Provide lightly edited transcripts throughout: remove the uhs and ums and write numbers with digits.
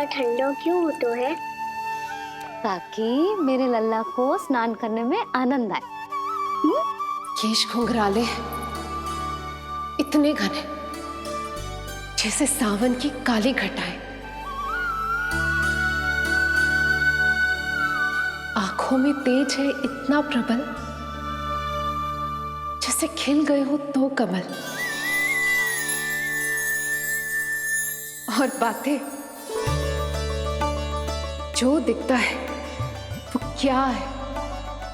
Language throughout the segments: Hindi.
ठंडा क्यों होता है? ताकि मेरे लल्ला को स्नान करने में आनंद आए। केश घुंघराले इतने घने जैसे सावन की काली घटाएं, आंखों में तेज है इतना प्रबल जैसे खिल गए हो तो कमल, और बातें जो दिखता है वो क्या है,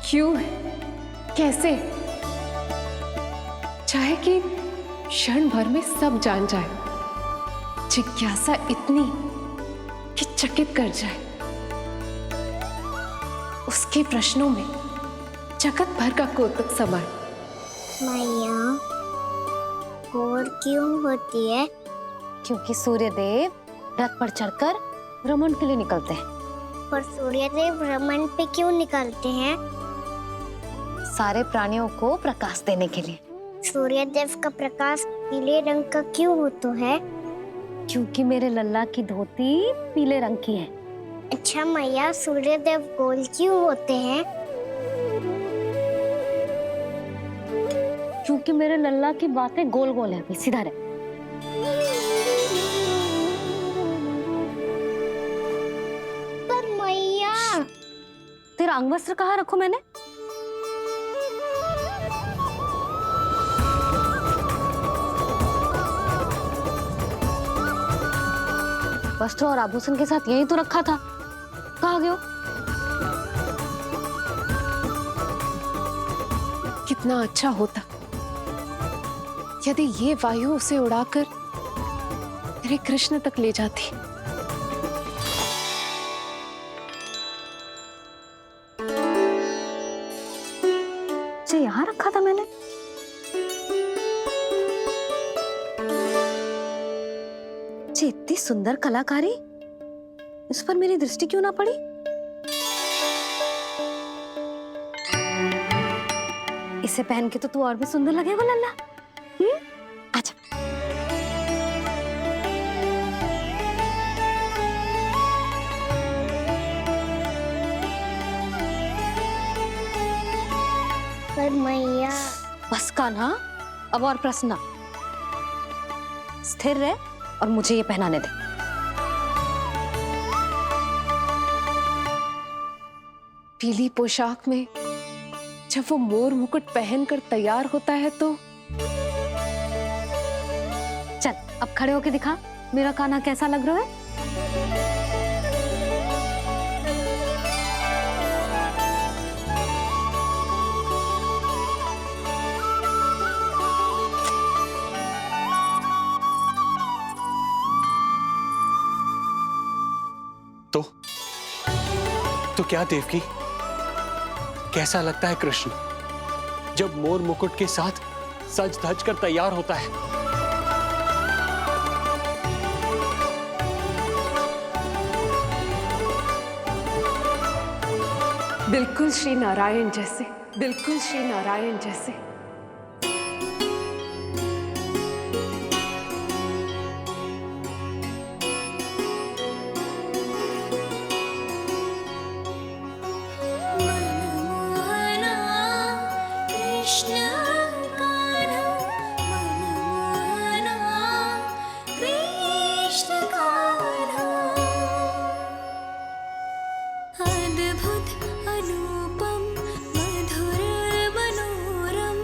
क्यों है, कैसे, चाहे कि क्षण भर में सब जान जाए, जिज्ञासा इतनी कि चकित कर जाए, उसके प्रश्नों में जगत भर का कौतुक समाए। मैया, और क्यों होती है? क्योंकि सूर्य देव रथ पर चढ़कर भ्रमण के लिए निकलते हैं। पर सूर्यदेव भ्रमण पे क्यों निकलते हैं? सारे प्राणियों को प्रकाश देने के लिए। सूर्यदेव का प्रकाश पीले रंग का क्यों होता है? क्योंकि मेरे लल्ला की धोती पीले रंग की है। अच्छा मैया, सूर्यदेव गोल क्यों होते हैं? क्योंकि मेरे लल्ला की बातें गोल गोल है, सीधा रहे। पर मैया, तेरा अंगवस्त्र कहाँ रखूं मैंने? वस्त्र और आभूषण के साथ यही तो रखा था, कहाँ गए हो? कितना अच्छा होता यदि ये वायु उसे उड़ाकर मेरे कृष्ण तक ले जाती। ये यहाँ रखा था मैंने। ये इतनी सुंदर कलाकारी, इस पर मेरी दृष्टि क्यों ना पड़ी? इसे पहन के तो तू और भी सुंदर लगेगा लल्ला। आजा। पर मैया, बस का ना, अब और प्रश्न ना। स्थिर रह और मुझे ये पहनाने दे। पीली पोशाक में जब वो मोर मुकुट पहनकर तैयार होता है तो चल अब खड़े होके दिखा मेरा कान्हा कैसा लग रहा है। तो क्या देवकी, कैसा लगता है कृष्ण जब मोर मुकुट के साथ सज धज कर तैयार होता है? बिल्कुल श्री नारायण जैसे, बिल्कुल श्री नारायण जैसे। अद्भुत अनुपम मधुर मनोरम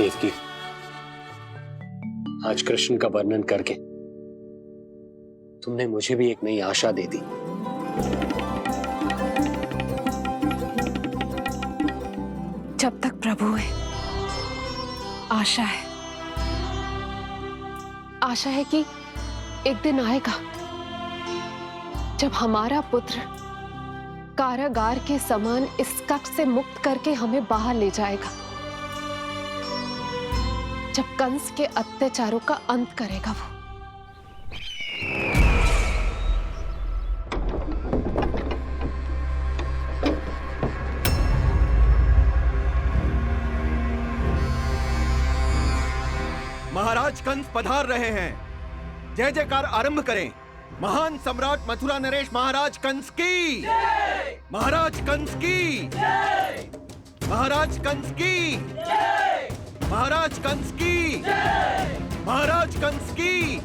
देवकी, आज कृष्ण का वर्णन करके तुमने मुझे भी एक नई आशा दे दी। जब तक प्रभु है, आशा है। आशा है कि एक दिन आएगा जब हमारा पुत्र कारागार के समान इस कक्ष से मुक्त करके हमें बाहर ले जाएगा, जब कंस के अत्याचारों का अंत करेगा वो। महाराज कंस पधार रहे हैं। जय जयकार आरंभ करें। महान सम्राट मथुरा नरेश महाराज कंस की, महाराज कंस की, महाराज कंस की, महाराज कंस की, महाराज कंस की।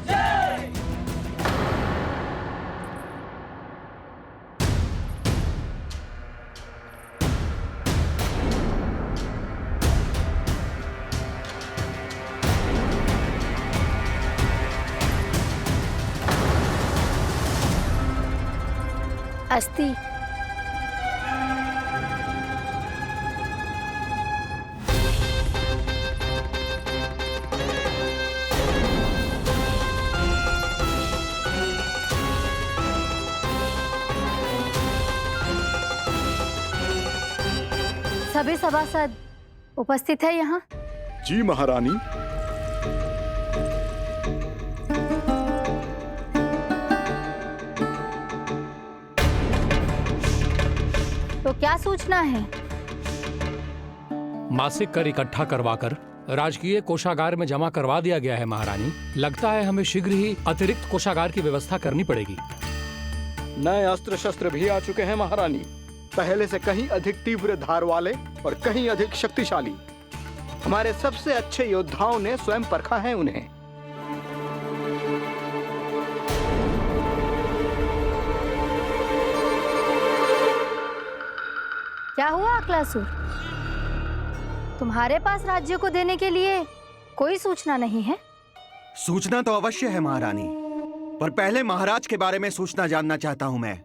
अस्ति। सभी सभासद उपस्थित है यहाँ? जी महारानी। तो क्या सूचना है? मासिक कर इकट्ठा करवाकर राजकीय कोषागार में जमा करवा दिया गया है महारानी। लगता है हमें शीघ्र ही अतिरिक्त कोषागार की व्यवस्था करनी पड़ेगी। नए अस्त्र शस्त्र भी आ चुके हैं महारानी, पहले से कहीं अधिक तीव्र धार वाले और कहीं अधिक शक्तिशाली। हमारे सबसे अच्छे योद्धाओं ने स्वयं परखा है उन्हें। क्या हुआ अक्लासुर? तुम्हारे पास राज्य को देने के लिए कोई सूचना नहीं है? सूचना तो अवश्य है महारानी, पर पहले महाराज के बारे में सूचना जानना चाहता हूं मैं।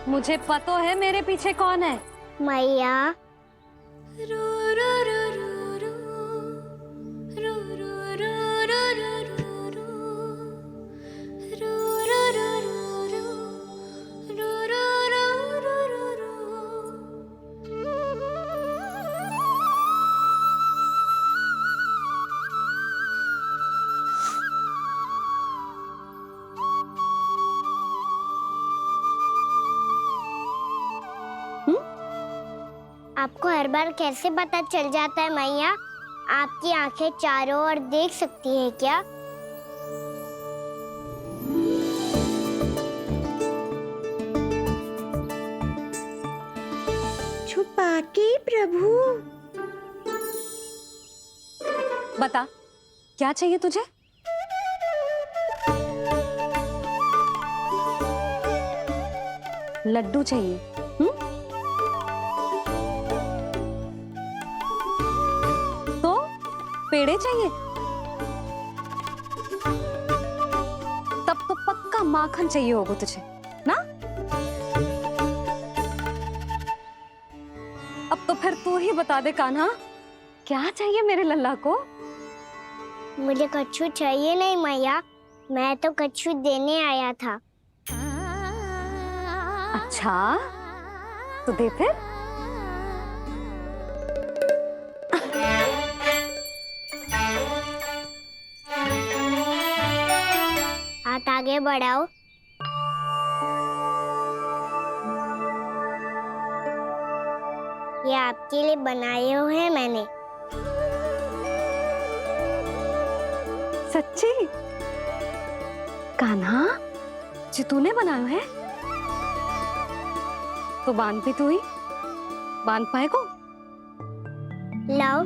मुझे पता है मेरे पीछे कौन है। मैया। आपको हर बार कैसे पता चल जाता है मैया? आपकी आंखें चारों ओर देख सकती हैं क्या? छुपा के प्रभु। बता, क्या चाहिए तुझे? लड्डू चाहिए? पेड़े चाहिए? तब तो पक्का माखन चाहिए होगा तुझे ना? अब तो फिर तू ही बता दे कान्हा, क्या चाहिए मेरे लल्ला को? मुझे कच्छू चाहिए नहीं मैया, मैं तो कच्छू देने आया था। अच्छा, तो दे फिर। हाथ आगे बढ़ाओ। ये आपके लिए बनाए हुए हैं मैंने। सच्ची? कान्हा, जी तूने बनाया है? तो बांध भी तू ही, बांध पाएगा? लाओ।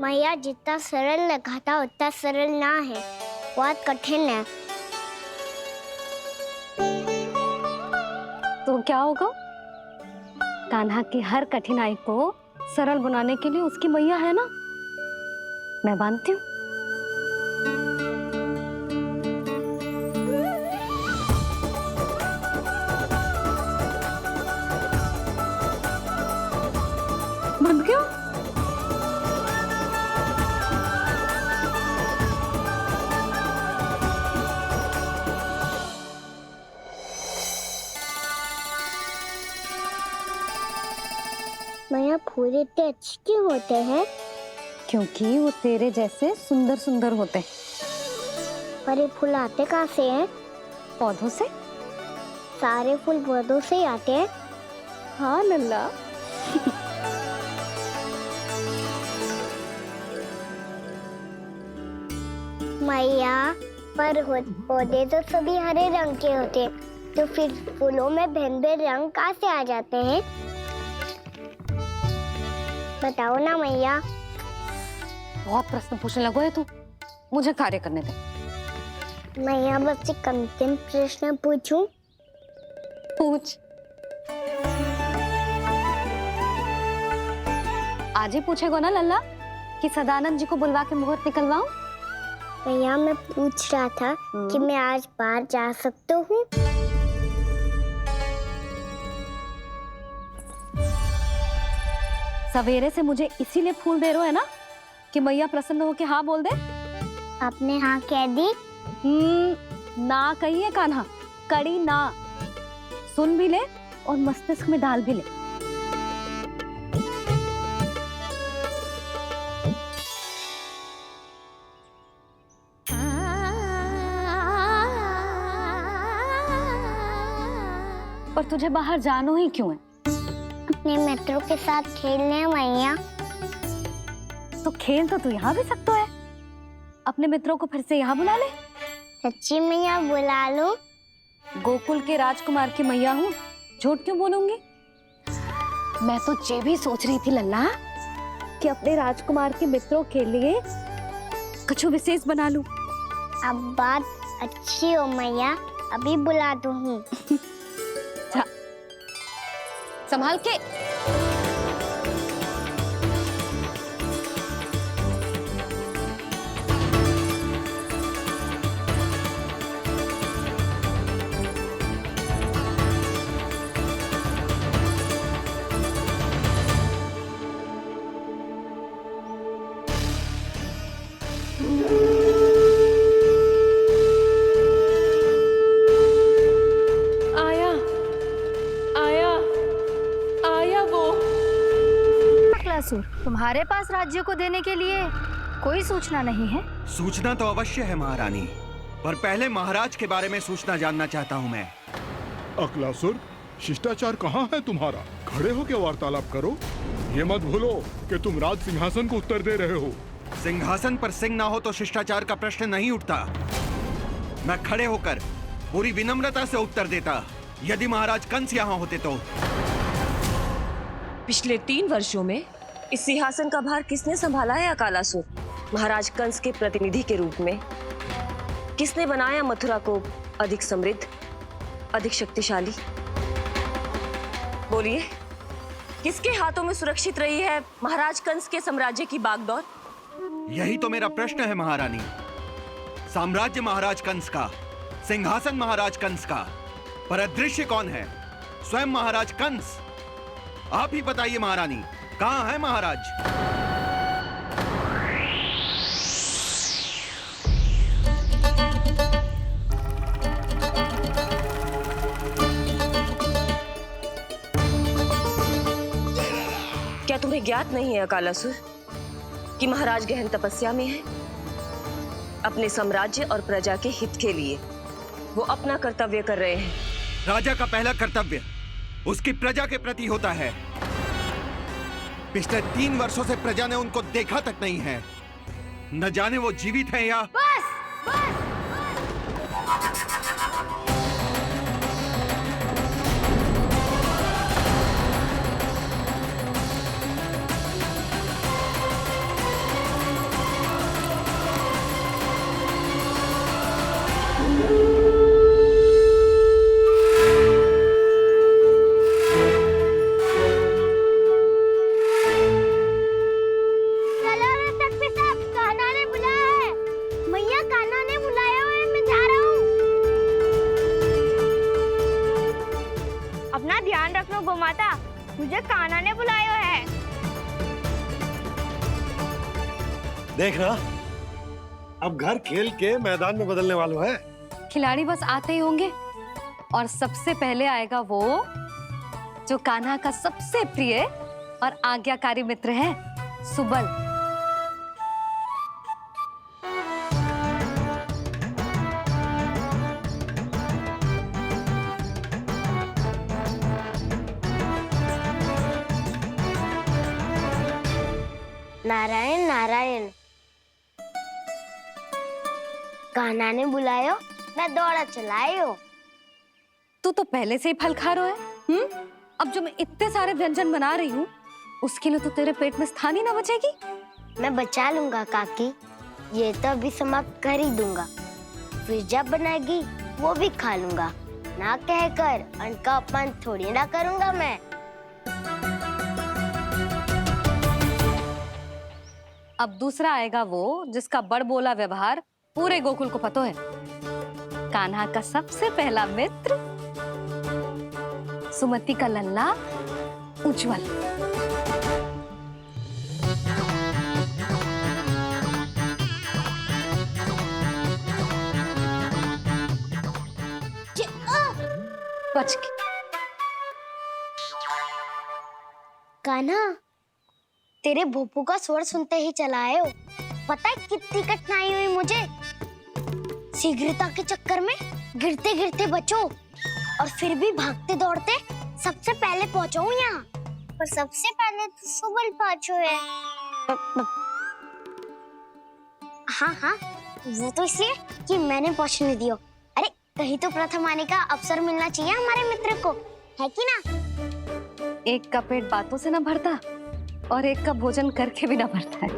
मैया जितना सरल लगा था उतना सरल ना है, बहुत कठिन है। तो क्या होगा? कान्हा की हर कठिनाई को सरल बनाने के लिए उसकी मैया है ना, मैं बांधती हूँ। बंद क्यों? मैया फूल इतने अच्छे क्यों होते हैं? क्योंकि वो तेरे जैसे सुंदर सुंदर होते हैं। पर ये फूल आते कहाँ से हैं? पौधों से। सारे फूल पौधों से ही आते हैं। हाँ लल्ला। मैया पर पौधे तो सभी हरे रंग के होते हैं, तो फिर फूलों में भिन्न भिन्न रंग कहाँ से आ जाते हैं? बताओ ना मैया। बहुत प्रश्न पूछने लगो है तू, मुझे कार्य करने दे। मैया बस एक अंतिम प्रश्न पूछूं? पूछ। आज ही पूछेगा ना लल्ला कि सदानंद जी को बुलवा के मुहूर्त निकलवाऊं? मैया मैं पूछ रहा था कि मैं आज बाहर जा सकता हूँ? सवेरे से मुझे इसीलिए फूल दे रहे हो है ना कि मैया प्रसन्न हो के हाँ बोल दे। आपने हाँ कह दी? ना कहिए कान्हा, कड़ी ना। सुन भी ले और मस्तिष्क में डाल भी ले। पर तुझे बाहर जाना ही क्यों है? अपने मित्रों के साथ खेलने मैया। तो खेल तो तू यहाँ भी सकता है, अपने मित्रों को फिर से यहाँ बुला ले। सच्ची मैया बुला लो। गोकुल के राजकुमार की मैया हूँ, झूठ क्यों बोलूंगी? मैं तो ये भी सोच रही थी लल्ला कि अपने राजकुमार के मित्रों के लिए कुछ विशेष बना लूं। अब बात अच्छी हो मैया, अभी बुला दूँ। संभाल के। तुम्हारे पास राज्य को देने के लिए कोई सूचना नहीं है? सूचना तो अवश्य है महारानी, पर पहले महाराज के बारे में सूचना जानना चाहता हूँ मैं। अकलासुर, शिष्टाचार कहाँ है तुम्हारा? खड़े हो के वार्तालाप करो। ये मत भूलो कि तुम राज सिंहासन को उत्तर दे रहे हो। सिंहासन पर सिंह ना हो तो शिष्टाचार का प्रश्न नहीं उठता। मैं खड़े होकर पूरी विनम्रता से उत्तर देता यदि महाराज कंस यहाँ होते तो। पिछले 3 वर्षों में इस सिंहासन का भार किसने संभाला है अकालासुर? महाराज कंस के प्रतिनिधि के रूप में किसने बनाया मथुरा को अधिक समृद्ध? अधिक शक्तिशाली। बोलिए, किसके हाथों में सुरक्षित रही है महाराज कंस के साम्राज्य की बागडोर? यही तो मेरा प्रश्न है महारानी। साम्राज्य महाराज कंस का, सिंहासन महाराज कंस का, पर अदृश्य कौन है? स्वयं महाराज कंस। आप ही बताइए महारानी, कहां है महाराज? क्या तुम्हें ज्ञात नहीं है अकालासुर कि महाराज गहन तपस्या में है? अपने साम्राज्य और प्रजा के हित के लिए वो अपना कर्तव्य कर रहे हैं। राजा का पहला कर्तव्य उसकी प्रजा के प्रति होता है। पिछले 3 वर्षों से प्रजा ने उनको देखा तक नहीं है। न जाने वो जीवित हैं या मुझे कान्हा ने बुलाया है। देख ना, अब घर खेल के मैदान में बदलने वालों है। खिलाड़ी बस आते ही होंगे और सबसे पहले आएगा वो जो कान्हा का सबसे प्रिय और आज्ञाकारी मित्र है, सुबल। नारायण नारायण, कान्हा ने बुलायो, मैं दौड़ा चलायो। तू तो पहले से ही फल खा रहा है। अब जो मैं इतने सारे व्यंजन बना रही हूँ, उसके लिए तो तेरे पेट में स्थान ही ना बचेगी। मैं बचा लूंगा काकी, ये तो अभी समाप्त कर ही दूंगा। फिर जब बनाएगी वो भी खा लूंगा। ना कहकर अन्न का अपमान थोड़ी ना करूंगा मैं। अब दूसरा आएगा वो जिसका बड़बोला व्यवहार पूरे गोकुल को पता है। कान्हा का सबसे पहला मित्र, सुमति का लल्ला उज्जवल। बच के। कान्हा, तेरे भोपू का स्वर सुनते ही चला आए हो। पता है कितनी कठिनाई हुई मुझे। शीघ्रता के चक्कर में गिरते गिरते बचो और फिर भी भागते दौड़ते सबसे पहले पहुंचो यहाँ। पर सबसे पहले तो सुबल पहुंचो है। हाँ हाँ, वो तो इसलिए कि मैंने पहुंचने दियो। अरे कहीं तो प्रथम आने का अवसर मिलना चाहिए हमारे मित्र को, है कि ना? एक का पेट बातों से ना भरता और एक का भोजन करके भी ना भरता है।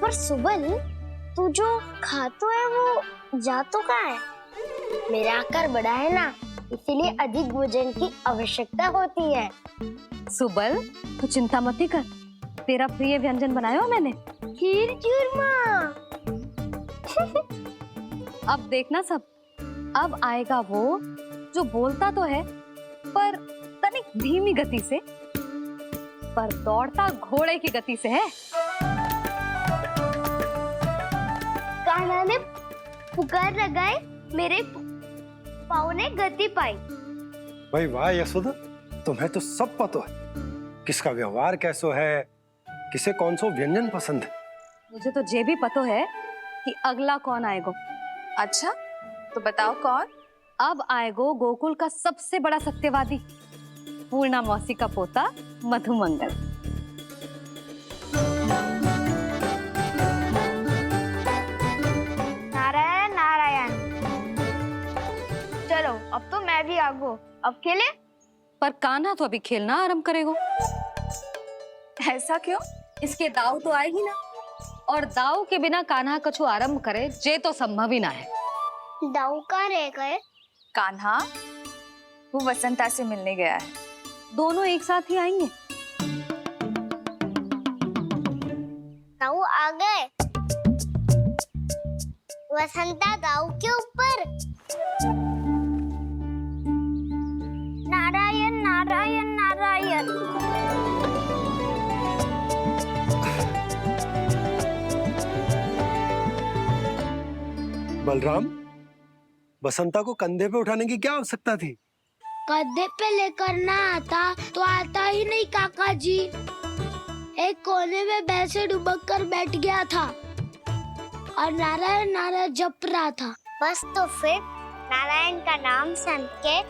पर सुबल, तू जो खातो है वो जातो का है। मेरा आकार बड़ा है ना, इसीलिए अधिक भोजन की आवश्यकता होती है। सुबल, तू चिंता मत कर, तेरा प्रिय व्यंजन बनाया हो मैंने, खीर चूरमा। अब देखना सब, अब आएगा वो जो बोलता तो है पर तनिक धीमी गति से, पर दौड़ता घोड़े की गति से है। कान्हा ने पुकार लगाए, मेरे पाँव ने गति पाई। भाई वाह यशोदा, तुम्हें तो सब पता है। किसका व्यवहार कैसो है, किसे कौन सो व्यंजन पसंद है। मुझे तो ये भी पता है कि अगला कौन आएगो। अच्छा, तो बताओ कौन? अब आएगो गोकुल का सबसे बड़ा सत्यवादी, पूर्णा मौसी का पोता मधुमंगल। नारायण नारायण। चलो अब तो मैं भी आगो, अब खेले। पर कान्हा तो अभी खेलना आरंभ करेगो। ऐसा क्यों? इसके दाव तो आएगी ना, और दाव के बिना कान्हा कछु आरंभ करे जे तो संभव ही ना है। दाऊ का रह गए? कान्हा वो वसंता से मिलने गया है। दोनों एक साथ ही आएंगे। दाऊ आ गए। वसंता दाऊ के ऊपर। नारायण नारायण नारायण। बलराम, बसंता को कंधे पे उठाने की क्या आवश्यकता थी? कंधे पे लेकर ना आता तो आता ही नहीं काका जी। एक कोने में वैसे डुबक कर बैठ गया था और नारायण नारायण जप रहा था। बस तो फिर नारायण का नाम सुन के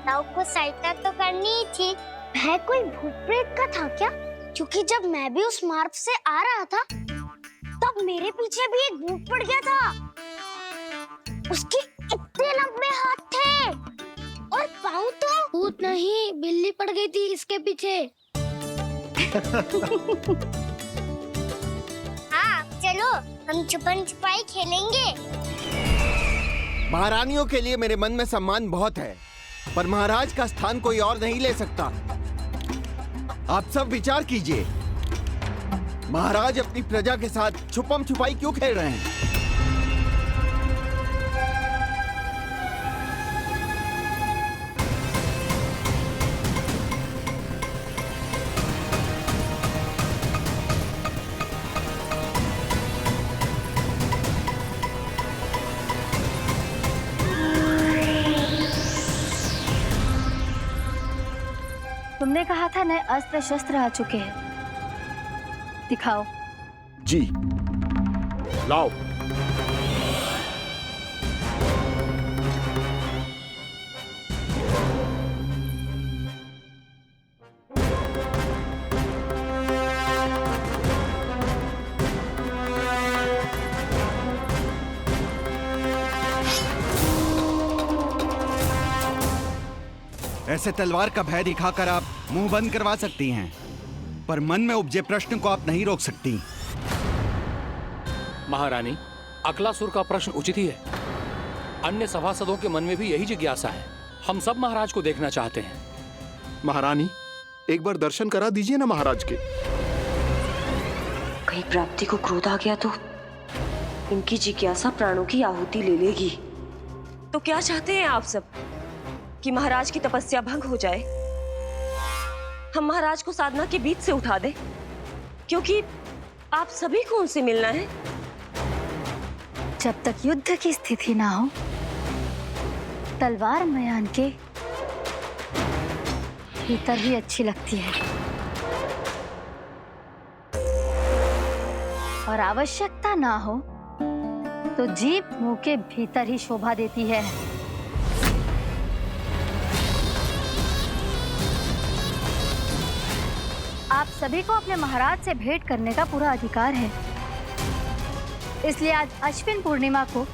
दाऊ को सहायता तो करनी ही थी। वह कोई भूत प्रेत का था क्या? क्योंकि जब मैं भी उस मार्ग से आ रहा था तब मेरे पीछे भी एक भूत पड़ गया था। उसके इतने लंबे हाथ थे और पाँव तो भूत नहीं, बिल्ली पड़ गई थी इसके पीछे। हाँ चलो हम छुपन छुपाई खेलेंगे। महारानियों के लिए मेरे मन में सम्मान बहुत है, पर महाराज का स्थान कोई और नहीं ले सकता। आप सब विचार कीजिए, महाराज अपनी प्रजा के साथ छुपम छुपाई क्यों खेल रहे हैं? तुमने कहा था नए अस्त्र शस्त्र आ चुके हैं, दिखाओ। जी लाओ। ऐसे तलवार का भय दिखाकर आप मुंह बंद करवा सकती हैं, पर मन में उपजे प्रश्न को आप नहीं रोक सकती। महारानी, अकलासुर का प्रश्न उचित ही है। अन्य सभासदों के मन में भी यही जिज्ञासा है। हम सब महाराज को देखना चाहते हैं। महारानी, एक बार दर्शन करा दीजिए ना महाराज के। कहीं प्राप्ति को क्रोध आ गया तो इनकी जिज्ञासा प्राणों की आहुति ले लेगी। तो क्या चाहते हैं आप सब? कि महाराज की तपस्या भंग हो जाए? हम महाराज को साधना के बीच से उठा दें? क्योंकि आप सभी को उनसे मिलना है। जब तक युद्ध की स्थिति ना हो, तलवार मयान के भीतर ही अच्छी लगती है और आवश्यकता ना हो तो जीभ मुंह के भीतर ही शोभा देती है। आप सभी को अपने महाराज से भेंट करने का पूरा अधिकार है। इसलिए आज अश्विन पूर्णिमा को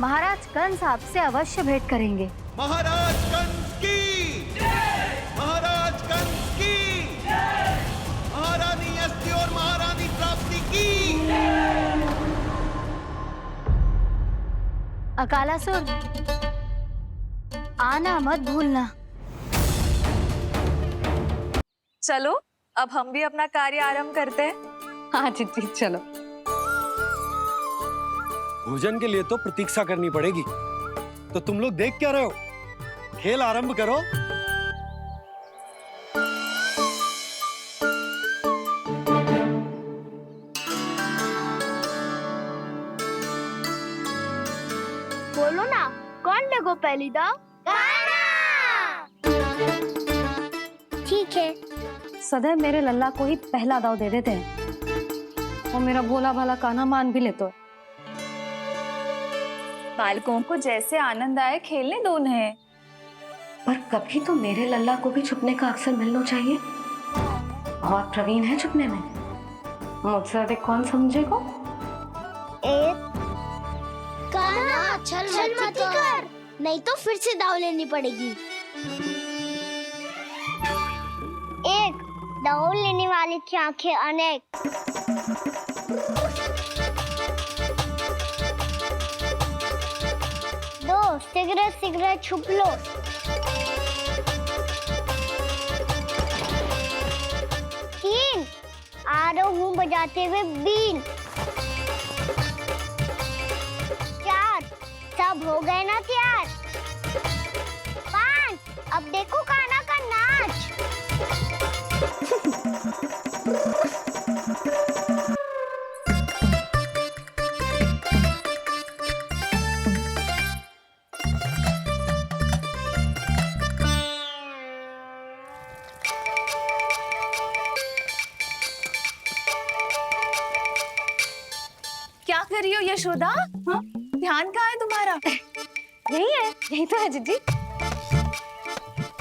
महाराज कंस आपसे अवश्य भेंट करेंगे। महाराज कंस की जय! महाराज कंस की जय! महारानी अस्ति और महारानी प्राप्ति की जय! अकालासुर, आना मत भूलना। चलो अब हम भी अपना कार्य आरंभ करते हैं। हाँ चिट्ठी, चलो। भोजन के लिए तो प्रतीक्षा करनी पड़ेगी, तो तुम लोग देख क्या रहे हो? खेल आरंभ करो। बोलो ना, कौन लगो पहली दाव? ठीक है। सदैव मेरे लल्ला को ही पहला दाव दे देते हैं और मेरा भोला भाला कान्हा मान भी लेते। बालकों को जैसे आनंद आए खेलने दो उन्हें। पर कभी तो मेरे लल्ला को भी छुपने का अवसर मिलना चाहिए। बहुत प्रवीण है छुपने में, मुझसे अधिक कौन समझेगा? कान्हा, छल मत कर, नहीं तो फिर से दाव लेनी पड़ेगी। एक, दाव लेने वाले की आंखें अनेक। दो, शीघ्र शीघ्र छुप लो। 3 आ रहा हूँ बजाते हुए बीन। 4 सब हो गए ना तैयार। 5 अब देखो कान्हा का नाच। क्या कर रही हो यशोदा? हाँ? ध्यान कहाँ है तुम्हारा? यही है, यही तो है जीजी।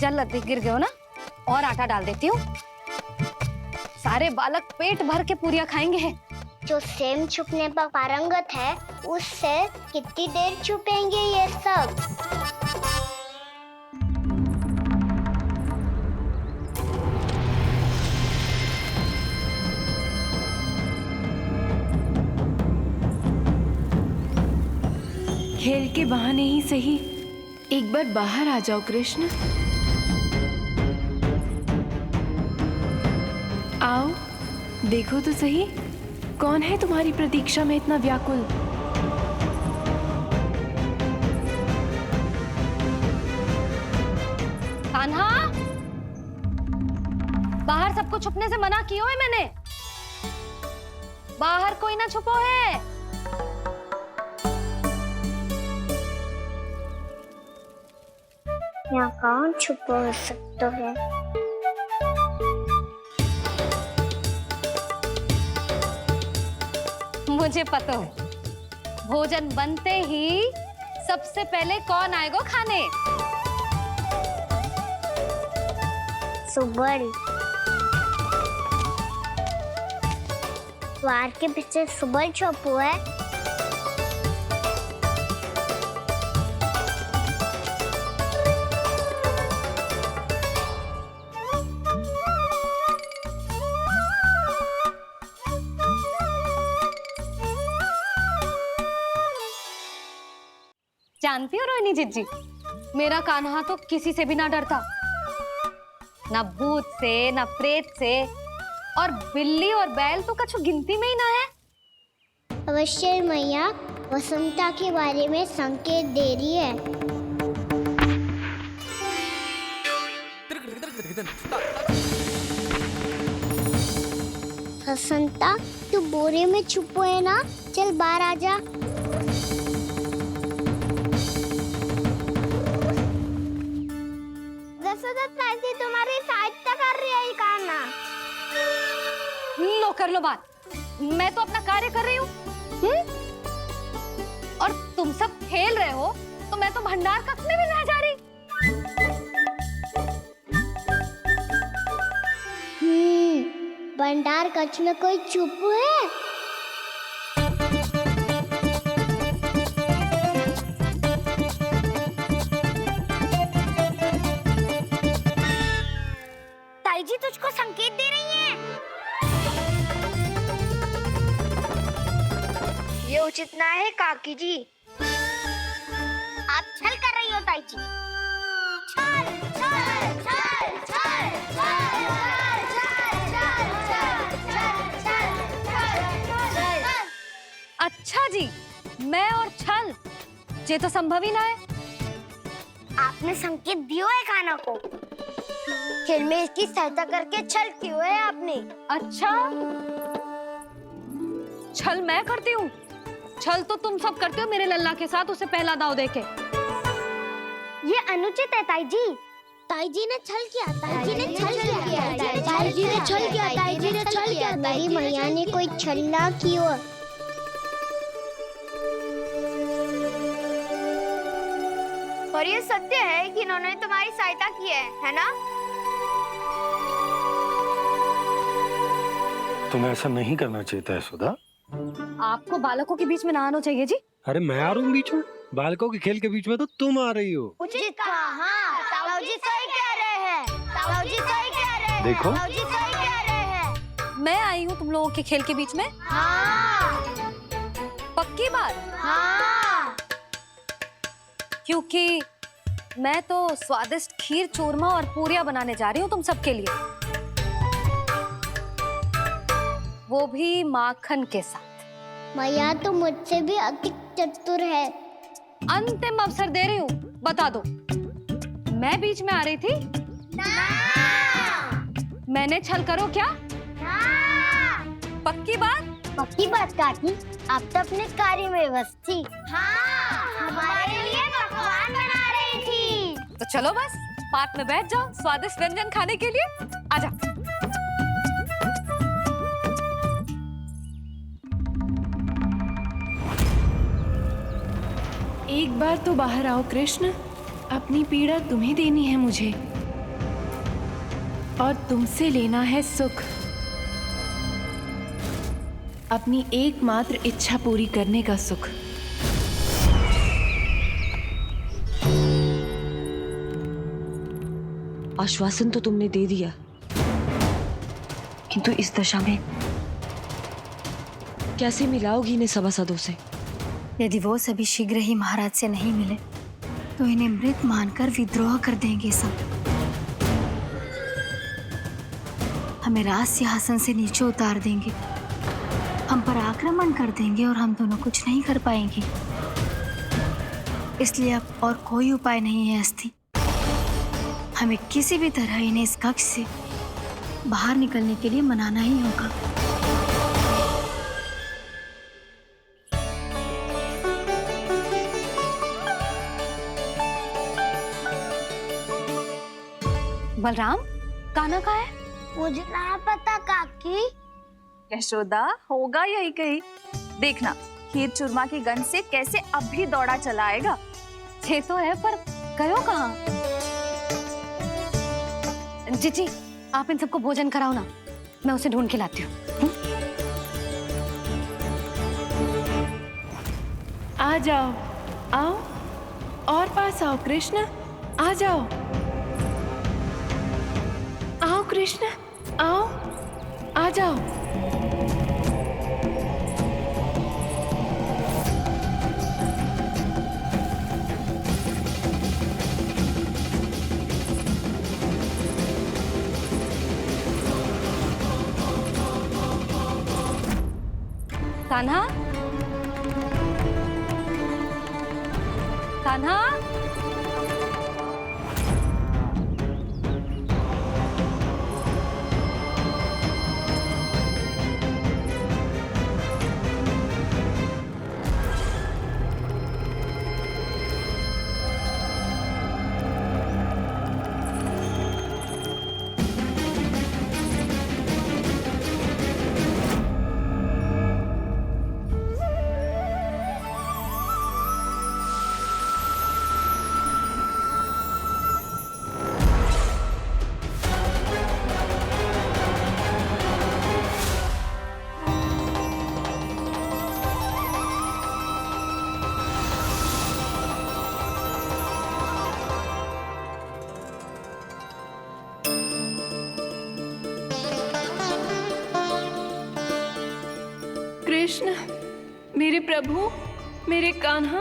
चल लती गिर गए हो ना, और आटा डाल देती हूँ। सारे बालक पेट भर के पूरियां खाएंगे। जो सेम छुपने पर पारंगत है, उससे कितनी देर छुपेंगे ये सब? खेल के बहाने ही सही एक बार बाहर आ जाओ कृष्ण। आओ देखो तो सही, कौन है तुम्हारी प्रतीक्षा में इतना व्याकुल? कान्हा, बाहर सबको छुपने से मना किया है मैंने। बाहर कोई ना छुपो है। यहाँ कौन छुपा हो सकता है? मुझे पता है, भोजन बनते ही सबसे पहले कौन आएगा खाने? सुबल। द्वार के पीछे सुबल छुपा है। जानती हो रोहिणी जीजी, मेरा कान्हा तो किसी से भी ना डरता, ना भूत से, ना प्रेत से, और बिल्ली और बैल तो कछु गिनती में ही ना है। अवश्य मैया वसंता के बारे में संकेत दे रही है। वसंता, तू बोरे में छुपो है ना? चल बाहर आ जा। तुम्हारी सहायता कर रही है कान्हा। लो कर लो बात, मैं तो अपना कार्य कर रही हूँ। और तुम सब खेल रहे हो तो मैं तो भंडार कक्ष में भी नहीं जा रही। भंडार कक्ष में कोई चुप है? ताई जी तुझको संकेत दे रही हैं। ये उचित ना है काकी जी। आप छल कर रही हो ताई जी। छल, छल, छल, छल, छल, अच्छा जी, मैं और छल, ये तो संभव ही ना है। आपने संकेत दिया है कान्हा को। खेल में इसकी सहायता करके छल क्यों है आपने? अच्छा, छल मैं करती हूँ? छल तो तुम सब करते हो मेरे लल्ला के साथ, उसे पहला दाव देके। ये अनुचित है ताई जी। ताई जी ने छल किया, ताई जी ने छल किया, ताई जी ने छल किया, ताई जी ने छल किया। मेरी मैया ने कोई छल ना किया। और ये सत्य है कि इन्होंने तुम्हारी सहायता की है ना? तुम्हें ऐसा नहीं करना चाहिए था यशोदा। आपको बालकों के बीच में ना आना चाहिए जी। अरे मैं आ रहा हूँ बीच में? बालकों के खेल के बीच में तो तुम आ रही हो। उचित कहा, ताऊ जी सही कह रहे हैं। ताऊ जी सही कह रहे हैं। देखो, ताऊ जी सही कह रहे हैं। मैं आई हूँ तुम लोगों के खेल के बीच में? हाँ। पक्की बात? हाँ। क्योंकि मैं तो स्वादिष्ट खीर, चूरमा और पूरियां बनाने जा रही हूँ तुम सबके लिए, वो भी माखन के साथ। मैया तो मुझसे भी अधिक चतुर है। अंतिम अवसर दे रही हूँ, बता दो, मैं बीच में आ रही थी? मैंने छल करो क्या? पक्की बात? पक्की बात काकी, आप तो अपने कार्य में व्यस्त थी। हमारे लिए पकवान बना रही थी। तो चलो बस पार्क में बैठ जाओ स्वादिष्ट व्यंजन खाने के लिए। आजा। एक बार तो बाहर आओ कृष्ण, अपनी पीड़ा तुम्हें देनी है मुझे, और तुमसे लेना है सुख। अपनी एकमात्र इच्छा पूरी करने का सुख। आश्वासन तो तुमने दे दिया, किंतु इस दशा में कैसे मिलाओगी इन्हें सभासदों से? यदि वो सभी शीघ्र ही महाराज से नहीं मिले तो इन्हें मृत मानकर विद्रोह कर देंगे सब। हमें राज सिंहासन से नीचे उतार देंगे, हम पर आक्रमण कर देंगे और हम दोनों कुछ नहीं कर पाएंगे। इसलिए अब और कोई उपाय नहीं है अस्थि, हमें किसी भी तरह इन्हें इस कक्ष से बाहर निकलने के लिए मनाना ही होगा। बलराम, कान्हा कहाँ है? मुझे ना पता काकी। यशोदा, होगा यही कहीं। देखना खीर चूरमा की गंध से कैसे अब भी दौड़ा चला आएगा। ये तो है, पर गयो कहाँ? जीजी, आप इन सबको भोजन कराओ ना, मैं उसे ढूंढ के लाती हूँ। आ जाओ, आओ और पास आओ कृष्ण, आ जाओ। आओ कृष्ण, आओ, आ जाओ। कान्हा, कान्हा, कृष्ण, मेरे प्रभु, मेरे कान्हा,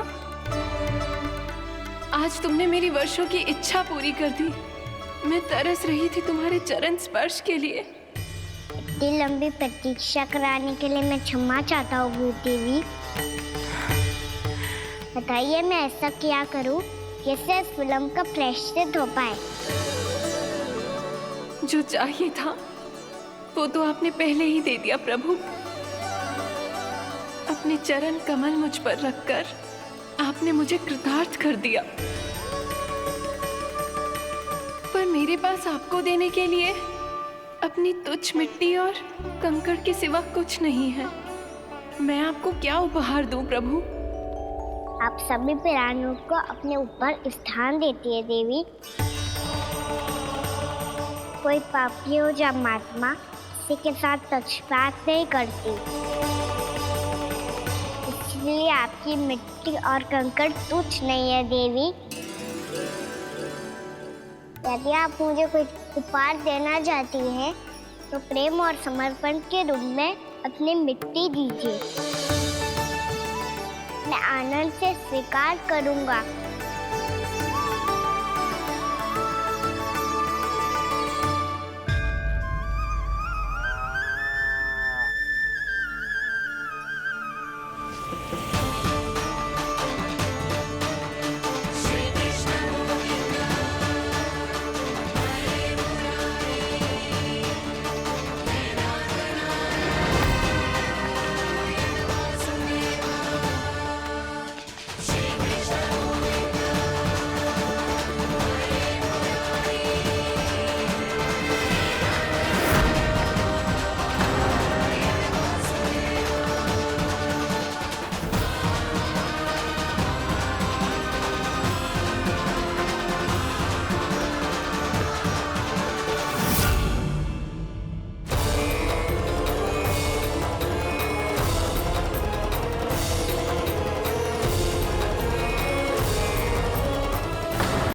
आज तुमने मेरी वर्षों की इच्छा पूरी कर दी। मैं तरस रही थी तुम्हारे चरण स्पर्श के लिए। इतनी लंबी प्रतीक्षा कराने के लिए मैं क्षमा चाहता हूँ देवी। बताइए मैं ऐसा क्या करूँ जिससे इस फिल्म का प्रायश्चित हो पाए? जो चाहिए था वो तो आपने पहले ही दे दिया प्रभु। अपने चरण कमल मुझ पर रखकर आपने मुझे कृतार्थ कर दिया, पर मेरे पास आपको देने के लिए अपनी तुच्छ मिट्टी और कंकड़ के सिवा कुछ नहीं है। मैं आपको क्या उपहार दूं प्रभु? आप सभी प्राणियों को अपने ऊपर स्थान देती है देवी। कोई पापी हो या महात्मा, किसी के साथ पक्षपात नहीं करती। इसलिए आपकी मिट्टी और कंकड़ तुच्छ नहीं है देवी। यदि आप मुझे कोई उपहार देना चाहती हैं, तो प्रेम और समर्पण के रूप में अपनी मिट्टी दीजिए। मैं आनंद से स्वीकार करूंगा।